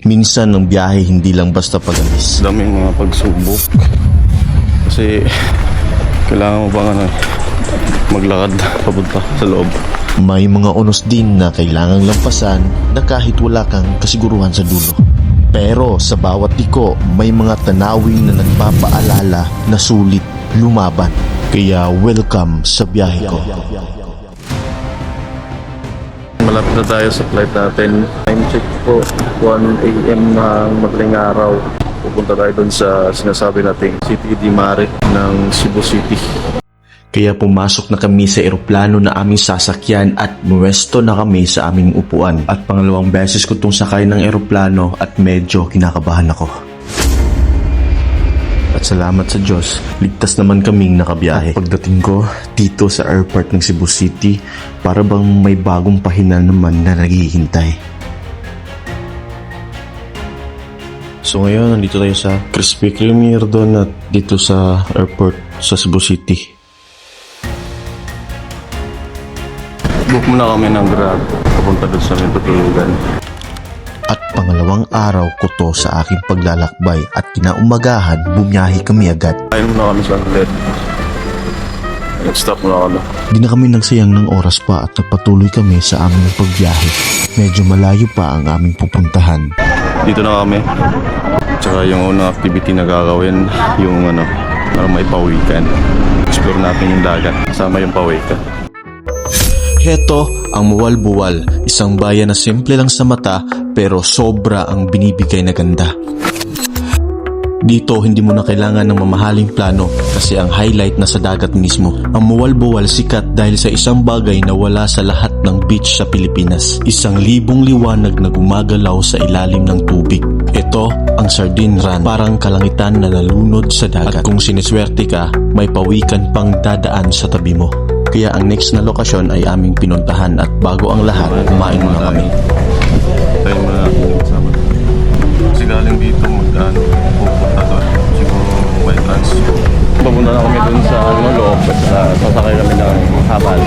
Minsan ang biyahe hindi lang basta pag-alis. Daming mga pagsubok. Kasi kailangan mo bang maglakad papunta sa loob. May mga unos din na kailangang lampasan na kahit wala kang kasiguruhan sa dulo. Pero sa bawat liko, may mga tanawin na nagpapaalala na sulit lumaban. Kaya welcome sa biyahe ko. Malapit na tayo sa flight natin. Time check po, 1 AM ng madaling araw. Pupunta tayo dun sa sinasabi nating City di Mare ng Cebu City. Kaya pumasok na kami sa eroplano na aming sasakyan at muwesto na kami sa aming upuan. At pangalawang beses ko itong sakay ng eroplano at medyo kinakabahan ako. At salamat sa Diyos, ligtas naman kaming nakabiyahe. At pagdating ko dito sa airport ng Cebu City, para bang may bagong pahina naman na naghihintay. So ngayon, nandito tayo sa Krispy Kreme doon at dito sa airport sa Cebu City. Book muna kami ng Grab papunta doon sa aming tutulugan. At pangalawang araw ko to sa aking paglalakbay at kinaumagahan bumiyahe kami agad. Kain muna kami sa outlet. Nag-stop muna kami. Di na kami nagsayang ng oras pa at nagpatuloy kami sa aming pagbiyahe. Medyo malayo pa ang aming pupuntahan. Dito na kami. Tsaka yung unang activity na gagawin, yung para maipawikan. Explore natin yung dagat kasama yung pawikan. Heto ang Mualbual, isang bayan na simple lang sa mata pero sobra ang binibigay na ganda. Dito hindi mo na kailangan ng mamahaling plano kasi ang highlight na sa dagat mismo. Ang Mualbual sikat dahil sa isang bagay na wala sa lahat ng beach sa Pilipinas. Isang libong liwanag na gumagalaw sa ilalim ng tubig. Ito ang Sardine Run, parang kalangitan na nalunod sa dagat. At kung siniswerte ka, may pawikan pang dadaan sa tabi mo. Kaya ang next na lokasyon ay aming pinuntahan at bago ang lahat, kumain muna kami. Tayo muna natin kasama. Kasi galing dito pupunta doon. Siguro by transport. Papunta na kami doon sa loob at sasakay kami ng habal.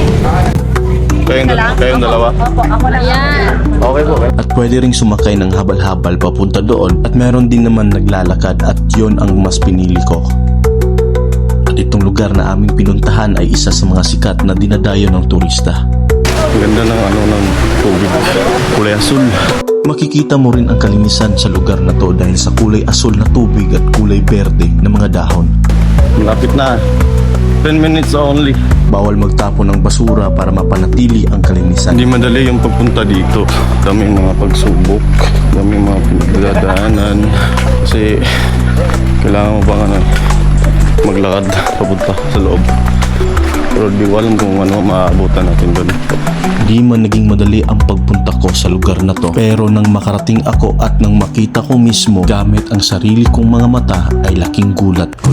Kayong dalawa? Opo, ako lang. Yan. Okay po. At pwede ring sumakay ng habal-habal papunta doon at meron din naman naglalakad at yon ang mas pinili ko. At itong lugar na aming pinuntahan ay isa sa mga sikat na dinadayo ng turista. Ganda ng tubig. Kulay asul. Makikita mo rin ang kalinisan sa lugar na to dahil sa kulay asul na tubig at kulay berde na mga dahon. Malapit na. 10 minutes only. Bawal magtapon ng basura para mapanatili ang kalinisan. Hindi madali yung pagpunta dito. Daming mga pagsubok. Daming mga pinagdadaanan. Kasi kailangan mo bang maglakad papunta sa loob. Pero di ko alam kung maaabutan natin doon. Di man naging madali ang pagpunta ko sa lugar na to. Pero nang makarating ako at nang makita ko mismo gamit ang sarili kong mga mata ay laking gulat ko.